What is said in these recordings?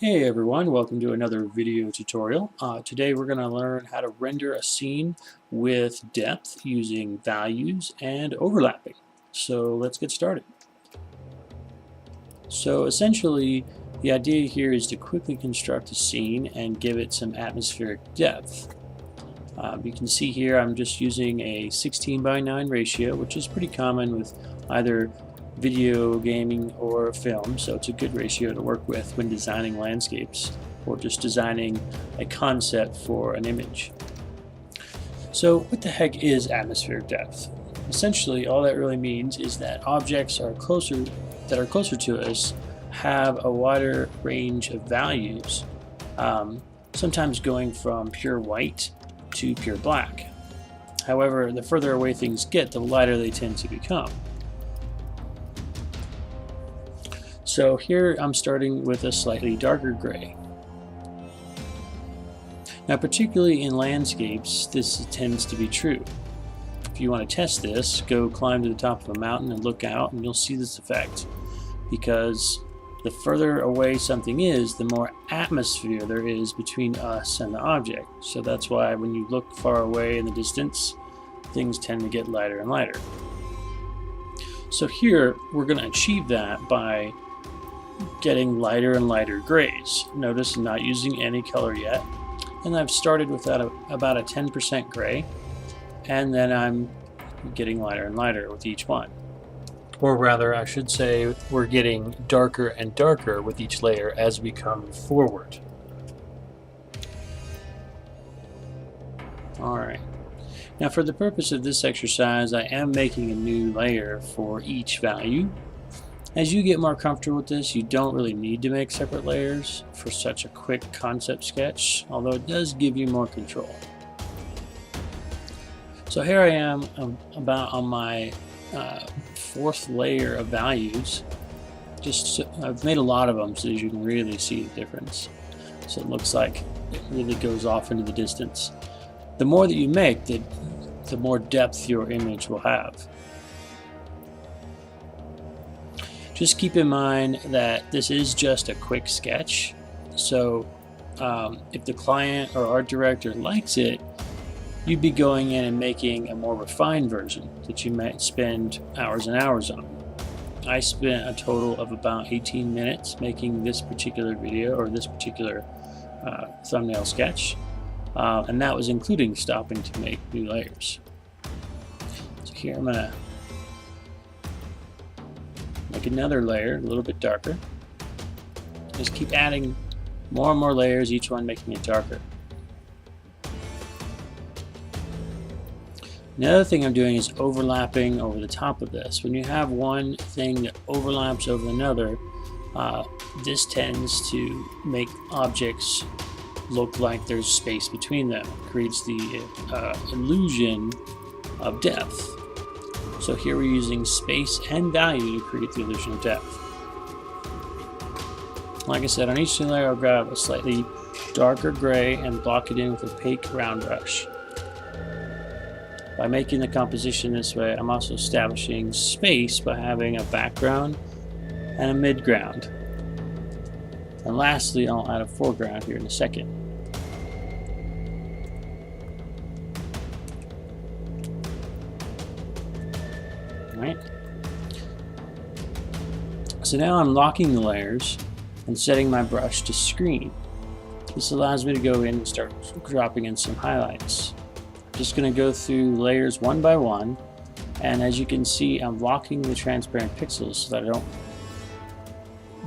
Hey everyone, welcome to another video tutorial. Today we're going to learn how to render a scene with depth using values and overlapping. So let's get started. So essentially the idea here is to quickly construct a scene and give it some atmospheric depth. You can see here I'm just using a 16:9 ratio, which is pretty common with either video gaming or film, so it's a good ratio to work with when designing landscapes or just designing a concept for an image. So what the heck is atmospheric depth? Essentially all that really means is that objects that are closer to us have a wider range of values, sometimes going from pure white to pure black. However, the further away things get, the lighter they tend to become. So here I'm starting with a slightly darker gray. Now particularly in landscapes, this tends to be true. If you want to test this, go climb to the top of a mountain and look out and you'll see this effect. Because the further away something is, the more atmosphere there is between us and the object. So that's why when you look far away in the distance, things tend to get lighter and lighter. So here we're going to achieve that by getting lighter and lighter grays. Notice I'm not using any color yet, and I've started with about a 10% gray, and then I'm getting lighter and lighter with each one. Or rather, I should say, we're getting darker and darker with each layer as we come forward. Alright, now for the purpose of this exercise, I am making a new layer for each value. As you get more comfortable with this, you don't really need to make separate layers for such a quick concept sketch, although it does give you more control. So here I am about on my fourth layer of values. I've made a lot of them so that you can really see the difference. So it looks like it really goes off into the distance. The more that you make, the more depth your image will have. Just keep in mind that this is just a quick sketch, so if the client or art director likes it, you'd be going in and making a more refined version that you might spend hours and hours on. I spent a total of about 18 minutes making this particular video or this particular thumbnail sketch, and that was including stopping to make new layers. So here I'm going to make another layer, a little bit darker. Just keep adding more and more layers, each one making it darker. Another thing I'm doing is overlapping over the top of this. When you have one thing that overlaps over another, this tends to make objects look like there's space between them. It creates the illusion of depth. So here we're using space and value to create the illusion of depth. Like I said, on each layer I'll grab a slightly darker gray and block it in with a opaque round brush. By making the composition this way, I'm also establishing space by having a background and a midground. And lastly, I'll add a foreground here in a second. Right. So now I'm locking the layers and setting my brush to screen. This allows me to go in and start dropping in some highlights. I'm just going to go through layers one by one, and as you can see, I'm locking the transparent pixels so that I don't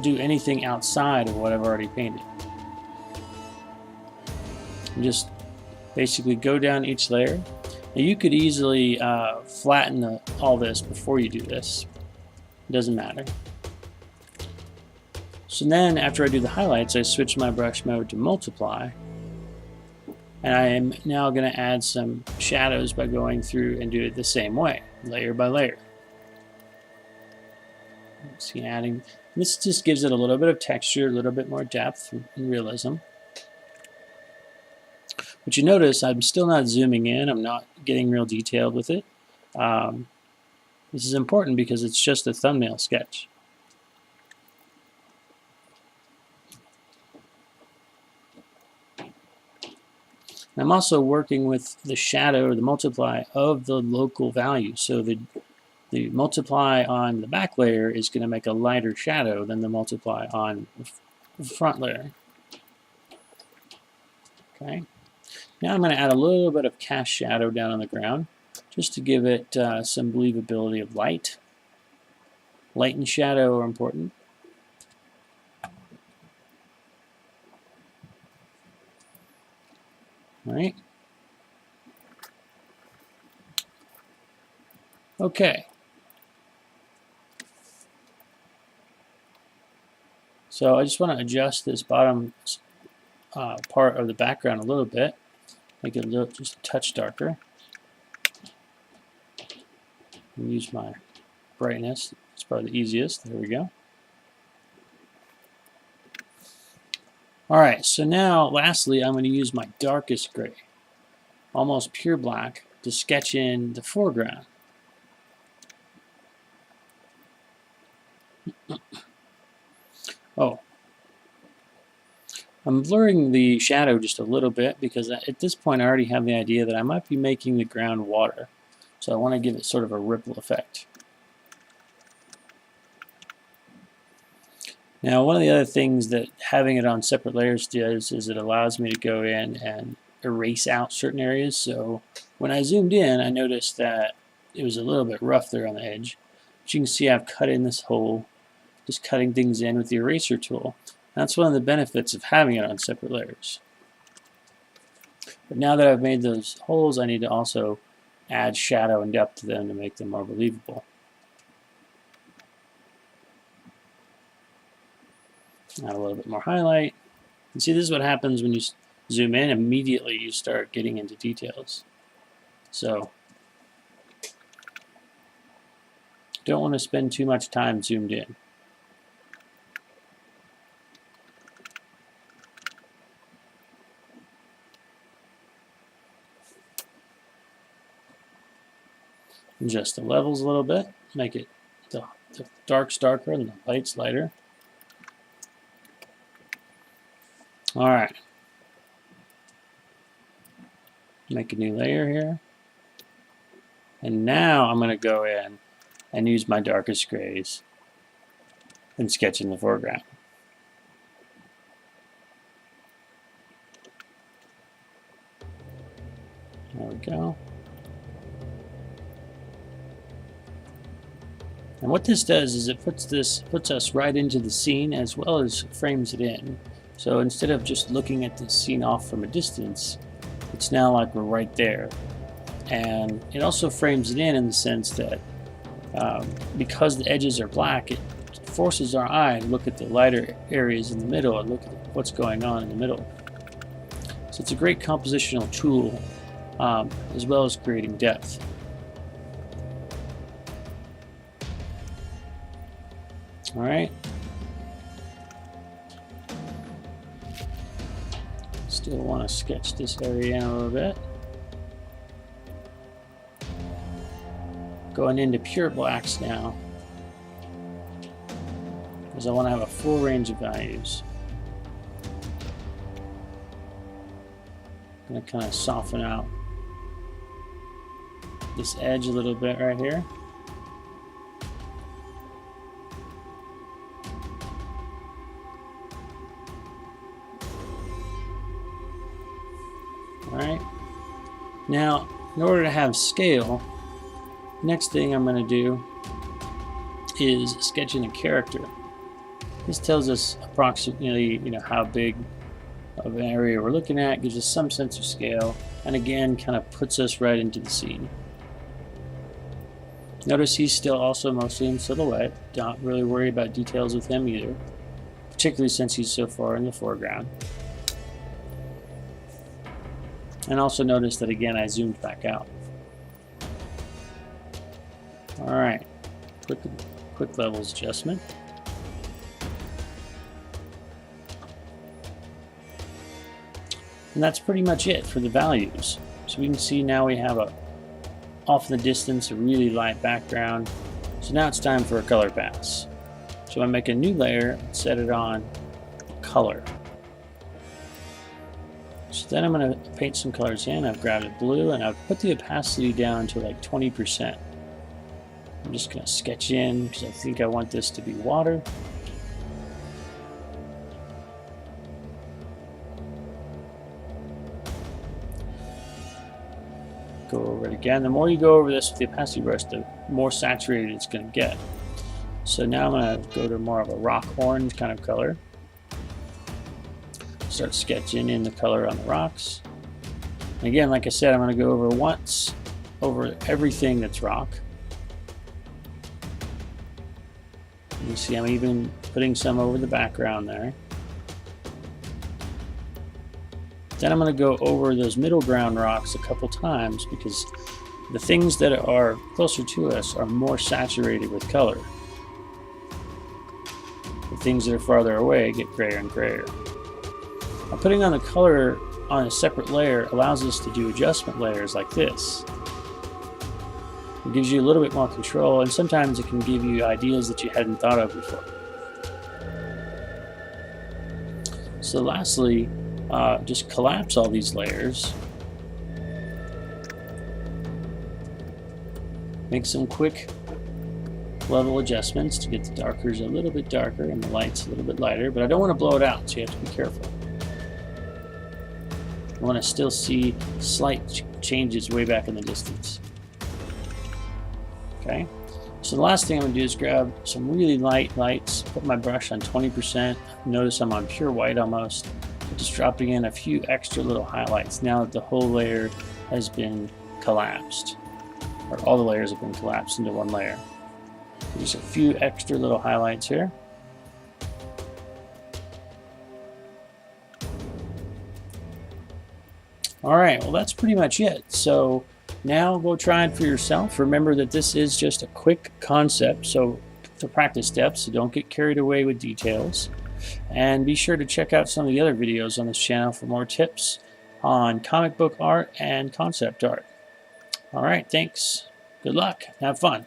do anything outside of what I've already painted. And just basically go down each layer. Now you could easily flatten all this before you do this. It doesn't matter. So then after I do the highlights, I switch my brush mode to multiply. And I am now going to add some shadows by going through and do it the same way, layer by layer. See, this just gives it a little bit of texture, a little bit more depth and realism. But you notice I'm still not zooming in, I'm not getting real detailed with it. This is important because it's just a thumbnail sketch. And I'm also working with the shadow or the multiply of the local value. So the multiply on the back layer is going to make a lighter shadow than the multiply on the front layer. Okay. Now I'm going to add a little bit of cast shadow down on the ground just to give it some believability of light. Light and shadow are important. All right. Okay. So I just want to adjust this bottom part of the background a little bit. Make it look just a touch darker. And use my brightness. It's probably the easiest. There we go. Alright, so now lastly I'm going to use my darkest gray, almost pure black, to sketch in the foreground. Oh, I'm blurring the shadow just a little bit because at this point I already have the idea that I might be making the ground water. So I want to give it sort of a ripple effect. Now, one of the other things that having it on separate layers does is it allows me to go in and erase out certain areas. So when I zoomed in, I noticed that it was a little bit rough there on the edge. But you can see I've cut in this hole, just cutting things in with the eraser tool. That's one of the benefits of having it on separate layers. But now that I've made those holes, I need to also add shadow and depth to them to make them more believable. Add a little bit more highlight. And see, this is what happens when you zoom in. Immediately you start getting into details. So don't want to spend too much time zoomed in. Adjust the levels a little bit. Make it the darks darker and the lights lighter. Alright. Make a new layer here. And now I'm going to go in and use my darkest grays and sketch in the foreground. There we go. And what this does is it puts us right into the scene as well as frames it in. So instead of just looking at the scene off from a distance, it's now like we're right there. And it also frames it in the sense that because the edges are black, it forces our eye to look at the lighter areas in the middle and look at what's going on in the middle. So it's a great compositional tool as well as creating depth. All right. Still want to sketch this area in a little bit. Going into pure blacks now, because I want to have a full range of values. I'm going to kind of soften out this edge a little bit right here. Alright, now in order to have scale, next thing I'm going to do is sketch in a character. This tells us approximately, how big of an area we're looking at, gives us some sense of scale, and again kind of puts us right into the scene. Notice he's still also mostly in silhouette. Don't really worry about details with him either, particularly since he's so far in the foreground. And also notice that again I zoomed back out. Alright, quick levels adjustment. And that's pretty much it for the values. So we can see now we have off in the distance a really light background. So now it's time for a color pass. So I make a new layer and set it on color. So then I'm going to paint some colors in. I've grabbed a blue and I've put the opacity down to like 20%. I'm just going to sketch in because I think I want this to be water. Go over it again. The more you go over this with the opacity brush, the more saturated it's going to get. So now I'm going to go to more of a rock orange kind of color. Start sketching in the color on the rocks. And again, like I said, I'm going to go over once over everything that's rock. You see I'm even putting some over the background there. Then I'm going to go over those middle ground rocks a couple times because the things that are closer to us are more saturated with color. The things that are farther away get grayer and grayer. Now, putting on the color on a separate layer allows us to do adjustment layers like this. It gives you a little bit more control, and sometimes it can give you ideas that you hadn't thought of before. So lastly, just collapse all these layers. Make some quick level adjustments to get the darkers a little bit darker and the lights a little bit lighter, but I don't want to blow it out, so you have to be careful. I want to still see slight changes way back in the distance. Okay, so the last thing I'm going to do is grab some really light lights, put my brush on 20%. Notice I'm on pure white almost. Just dropping in a few extra little highlights now that the whole layer has been collapsed, or all the layers have been collapsed into one layer. Just a few extra little highlights here. All right, well that's pretty much it. So now go try it for yourself. Remember that this is just a quick concept, so for practice steps, so don't get carried away with details. And be sure to check out some of the other videos on this channel for more tips on comic book art and concept art. All right, thanks. Good luck. Have fun.